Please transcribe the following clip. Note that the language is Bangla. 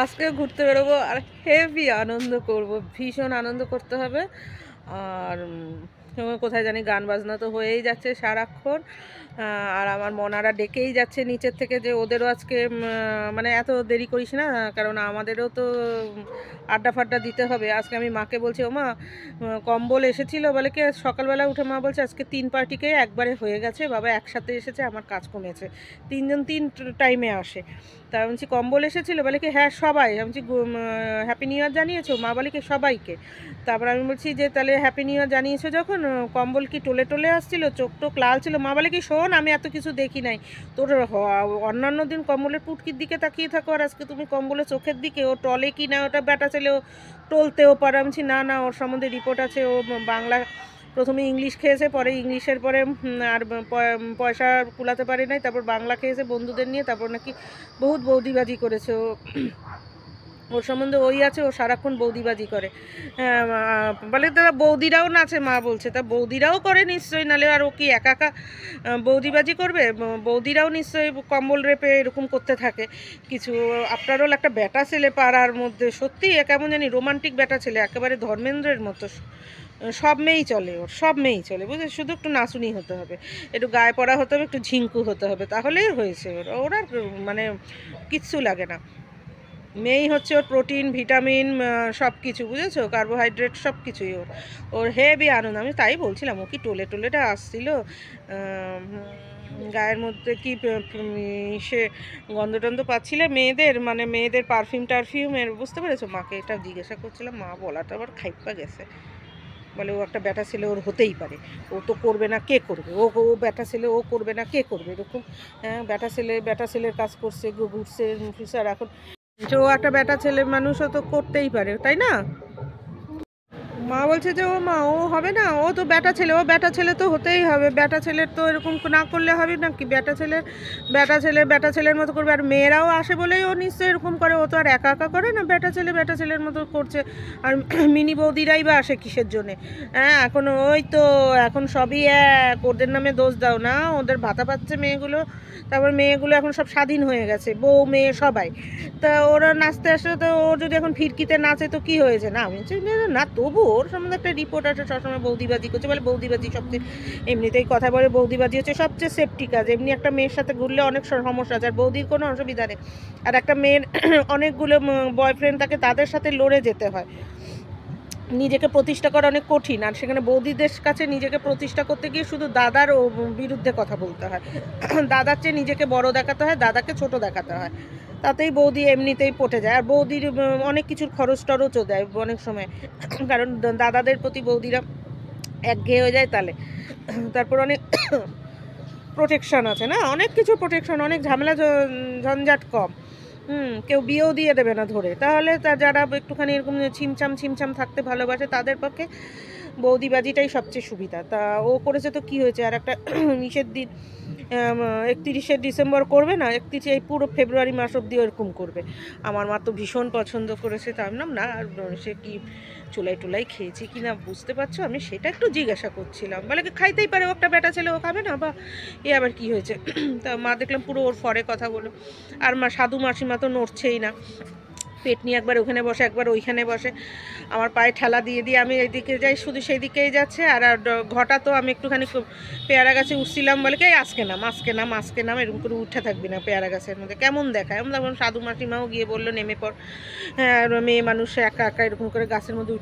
আজকে ঘুরতে বেরোবো আর হেভি আনন্দ করব, ভীষণ আনন্দ করতে হবে। আর কোথায় জানি গান বাজনা তো হয়েই যাচ্ছে সারাক্ষণ। আর আমার মনারা ডেকেই যাচ্ছে নিচের থেকে যে ওদেরও আজকে মানে এত দেরি করিস না, কারণ আমাদেরও তো আড্ডা ফাড্ডা দিতে হবে। আজকে আমি মাকে বলছি, ও মা কম্বল এসেছিলো বলে কি, সকালবেলা উঠে মা বলছে আজকে 3 পার্টিকে একবারে হয়ে গেছে বাবা, একসাথে এসেছে, আমার কাজ কমেছে। 3 জন 3 টাইমে আসে। তা আমি বলছি কম্বল এসেছিলো বলে কি, হ্যাঁ সবাই। আমি বলছি হ্যাপি নিউ ইয়ার জানিয়েছো? মা বলে কি সবাইকে। তারপর আমি বলছি যে তাহলে হ্যাপি নিউ ইয়ার জানিয়েছো যখন, কম্বল কি টোলে টোলে আসছিলো, চোখ টোক লাল ছিল? মা বলে কি, শোন আমি এত কিছু দেখি নাই, তোর অন্যান্য দিন কম্বলের পুটকির দিকে তাকিয়ে থাকো, আর আজকে তুমি কম্বলের চোখের দিকে। ও টলে কি না, ওটা ব্যাটা ছেলে, ও টলতেও পারে। আমি বলছি না না, ওর সম্বন্ধে রিপোর্ট আছে, ও বাংলা প্রথমে ইংলিশ খেয়েছে, পরে ইংলিশের পরে আর পয়সা কুলাতে পারে নাই, তারপর বাংলা খেয়েছে বন্ধুদের নিয়ে, তারপর নাকি বহুত বৌদিবাজি করেছে ও। ওর সম্বন্ধে ওই আছে, ও সারাক্ষণ বৌদিবাজি করে। বলে তারা বৌদিরাও নাচে, মা বলছে তা বৌদিরাও করে নিশ্চয়ই, নাহলে আর ও কি একা একা বৌদিবাজি করবে? বৌদিরাও নিশ্চয়ই কম্বল রেপে এরকম করতে থাকে কিছু। আপনারও একটা ব্যাটা ছেলে পাড়ার মধ্যে, সত্যি এ কেমন জানি রোমান্টিক ব্যাটা ছেলে, একেবারে ধর্মেন্দ্রের মতো। সব মেয়েই চলে ওর, সব মেয়েই চলে বুঝে, শুধু একটু নাচুনি হতে হবে, একটু গায়ে পড়া হতে হবে, একটু ঝিঙ্কু হতে হবে, তাহলেই হয়েছে ওর। ওর আর মানে কিচ্ছু লাগে না। মেয়েই হচ্ছে ওর প্রোটিন ভিটামিন সব কিছু, বুঝেছো, কার্বোহাইড্রেট সব কিছুই ওর। ওর হেভি আনন্দ। আমি তাই বলছিলাম, ও কি টোলে টোলেটা আসছিল, গায়ের মধ্যে কি সে গন্ধ টন্ধ পাচ্ছিলে মেয়েদের, মানে মেয়েদের পারফিউম টারফিউমের, বুঝতে পেরেছো? মাকে এটা জিজ্ঞাসা করছিলাম, মা বলাটা আবার খাইপা গেছে। বলে ও একটা ব্যাটা ছেলে, ওর হতেই পারে, ও তো করবে না কে করবে, ও ও ব্যাটা ছেলে, ও করবে না কে করবে, এরকম। হ্যাঁ, ব্যাটা ছেলের কাজ করছে, ঘুরছে ফিরছে, আর এখন ও একটা ব্যাটা ছেলে মানুষ, ও তো করতেই পারে, তাই না? মা বলছে যে ও মা, ও হবে না, ও তো ব্যাটা ছেলে, ও ব্যাটা ছেলে তো হতেই হবে, ব্যাটা ছেলের তো এরকম না করলে হবে নাকি? ব্যাটা ছেলের মতো করবে। আর মেয়েরাও আসে বলেই ও নিশ্চয়ই এরকম করে, ও তো আর একা একা করে না, ব্যাটা ছেলের মতো করছে। আর মিনি বৌদিরাই বা আসে কিসের জন্যে? হ্যাঁ, এখন ওই তো এখন সবই এক, ওদের নামে দোষ দাও না, ওদের ভাতা পাচ্ছে মেয়েগুলো। তারপর মেয়েগুলো এখন সব স্বাধীন হয়ে গেছে, বউ মেয়ে সবাই। তা ওরা নাচতে আসে, তো ও যদি এখন ফিরকিতে নাচে তো কি হয়েছে? না আমি না, তবু ওর সম্বন্ধে একটা রিপোর্ট আছে, সবসময় বৌদিবাজি করছে, বলে বৌদিবাজি সবচেয়ে, এমনিতেই কথা বলে বৌদিবাজি হচ্ছে সবচেয়ে সেফটি কাজ। এমনি একটা মেয়ের সাথে ঘুরলে অনেক সমস্যা আছে, আর বৌদির কোনো অসুবিধা নেই। আর একটা মেয়ের অনেকগুলো বয়ফ্রেন্ড থাকে, তাদের সাথে লড়ে যেতে হয়, নিজেকে প্রতিষ্ঠা করা অনেক কঠিন। আর সেখানে বৌদিদের কাছে নিজেকে প্রতিষ্ঠা করতে গিয়ে শুধু দাদার বিরুদ্ধে কথা বলতে হয়, দাদার চেয়ে নিজেকে বড় দেখাতে হয়, দাদাকে ছোট দেখাতে হয়, তাতেই বৌদি এমনিতেই পটে যায়। আর বৌদির অনেক কিছুর খরচ টরচও দেয় অনেক সময়, কারণ দাদাদের প্রতি বৌদিরা একঘেয়ে হয়ে যায় তাহলে। তারপর অনেক প্রোটেকশান আছে না, অনেক কিছু প্রোটেকশন, অনেক ঝামেলা ঝঞ্ঝাট কম। কেউ বিয়েও দিয়ে দেবে না ধরে। তাহলে যারা একটুখানি এরকম ছিমছাম থাকতে ভালোবাসে, তাদের পক্ষে বৌদিবাজিটাই সবচেয়ে সুবিধা। তা ও করেছে তো কি হয়েছে? আর একটা ইসের দিন 31শে ডিসেম্বর করবে না, 31 এই পুরো ফেব্রুয়ারি মাস অবধি এরকম করবে। আমার মা তো ভীষণ পছন্দ করেছে, তার নাম না। আর সে কি চুলাই টুলাই খেয়েছি কি না বুঝতে পারছো, আমি সেটা একটু জিজ্ঞাসা করছিলাম। বলে কি খাইতেই পারে, ও একটা ব্যাটা ছেলে, ও খাবে না? বা এ আবার কি হয়েছে? তা মা দেখলাম পুরো ওর ফরে কথা বলো। আর সাধু মাসিমা তো নড়ছেই না, পেট নিয়ে একবার ওখানে বসে একবার ওইখানে বসে, আমার পায়ে ঠেলা দিয়ে দিয়ে আমি এইদিকে যাই, শুধু সেই দিকেই যাচ্ছে। আর ঘটা তো আমি একটুখানি পেয়ারা গাছে উঠছিলাম, বলে কি আজকে নাম এরকম করে উঠে থাকবি না পেয়ারা গাছের মধ্যে, কেমন দেখায়। তখন সাধু মাসিমাও গিয়ে বললো নেমে পড়। হ্যাঁ, মেয়ে মানুষ একা একা এরকম করে গাছের মধ্যে